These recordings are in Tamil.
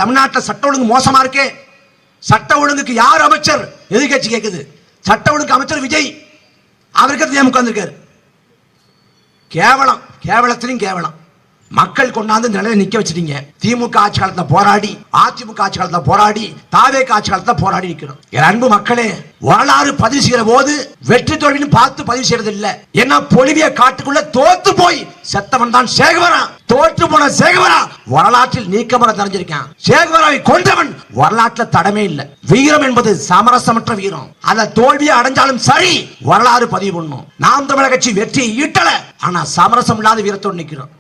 தமிழ்நாட்டில் சட்ட ஒழுங்கு மோசமா இருக்கே. சட்ட ஒழுங்குக்கு யார் அமைச்சர்? எதிர்கட்சி கேட்குது. சட்ட ஒழுங்கு அமைச்சர் விஜய், அவருக்கு ஏன் உட்கார்ந்துருக்காரு? கேவலம், கேவலத்திலும் கேவலம். மக்கள் கொண்டாந்து நிலையில நிக்க வச்சிட்டீங்க. திமுக ஆட்சி காலத்துல போராடி, அதிமுக ஆட்சி காலத்துல போராடி, தாவேக ஆட்சி காலத்துல போராடி நிக்கிறோம். என் அன்பு மக்களே, வரலாறு பதிவு செய்யற போது வெற்றி தோல்வின்னு பார்த்து பதிவு செய்யறது இல்ல. ஏன்னா பொலிவிய காட்டுக்குள்ள தோத்து போய் செத்தவன் தான் சேகவரா. தோற்று போன சேகவரா வரலாற்றில் நீக்கமர தெரிஞ்சிருக்கான். சேகவராவை கொண்டவன் வரலாற்றுல தடமே இல்ல. வீரம் என்பது சமரசமற்ற வீரம். அத தோல்வியை அடைஞ்சாலும் சரி வரலாறு பதிவு பண்ணும். நாம் தமிழர் கட்சி வெற்றியை ஈட்டல, ஆனா சமரசம் இல்லாத வீரத்தோடு நிக்கிறோம்.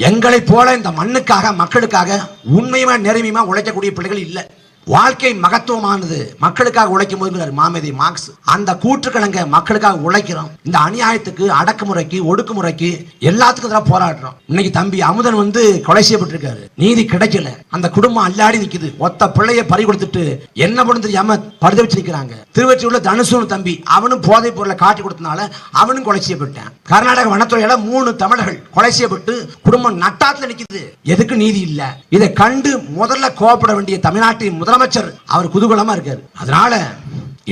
எங்களை போல இந்த மண்ணுக்காக மக்களுக்காக உண்மையுமா நிறைமையுமா உழைக்கக்கூடிய பிள்ளைகள் இல்லை. வாழ்க்கை மகத்துவமானது மக்களுக்காக உழைக்கும் போது மாமேதை மார்க்ஸ். அந்த கூற்றுக்கிழங்க மக்களுக்காக உழைக்கிறோம். இந்த அநியாயத்துக்கு, அடக்குமுறைக்கு, ஒடுக்குமுறைக்கு எல்லாத்துக்கும் எதிராக போராடுறோம். இன்னைக்கு தம்பி அமுதன் கொலை செய்யப்பட்டிருக்காரு. நீதி கிடைக்கல. அந்த குடும்பம் அல்லாடி நிக்குது. ஒத்த பிள்ளைய பறி கொடுத்துட்டு என்ன பண்ணு தெரியாம படுத்து வச்சு நிக்கிறாங்க. திருவற்றியுள்ள தனுஷன் தம்பி, அவனும் போதைப் பொருளை காட்டி கொடுத்தனால அவனும் கொலை செய்யப்பட்டான். கர்நாடக வனத்துறையில 3 தமிழர்கள் கொலை செய்யப்பட்டு குடும்பம் நட்டாத்துல நிக்குது. எதுக்கு நீதி இல்ல? இதை கண்டு முதல்ல கோபப்பட வேண்டிய தமிழ்நாட்டின் முதலமைச்சர் அவர் குதூகலமா இருக்காரு. அதனால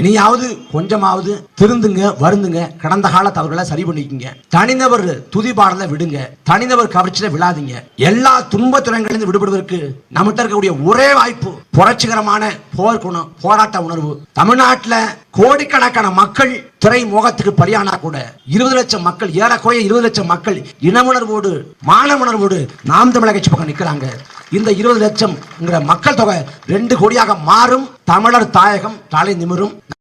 இனியாவது கொஞ்சமாவது திருந்துங்க, வருந்துங்க. கடந்த கால தவறுகளை சரி பண்ணிக்கங்க. தனிநபர் துதிபாடல விடுங்க. தனிநபர் கவர்ச்சியில விழாதீங்க. எல்லா துன்பத்துறைகளிலிருந்து விடுபடுவதற்கு நம்மகிட்ட இருக்கக்கூடிய ஒரே வாய்ப்பு புரட்சிகரமான போர்க்குணம், போராட்ட உணர்வு. தமிழ்நாட்டில் கோடிக்கணக்கான மக்கள் திரை மோகத்துக்கு பலியானா கூட 20 லட்சம் மக்கள், ஏறக்குறைய 20 லட்சம் மக்கள் இனவுணர்வோடு, மானவுணர்வோடு நாம் தமிழர் கட்சி பக்கம் நிற்கிறாங்க. இந்த 20 லட்சம் மக்கள் தொகை 2 கோடியாக மாறும். தமிழர் தாயகம் தலை நிமிரும்.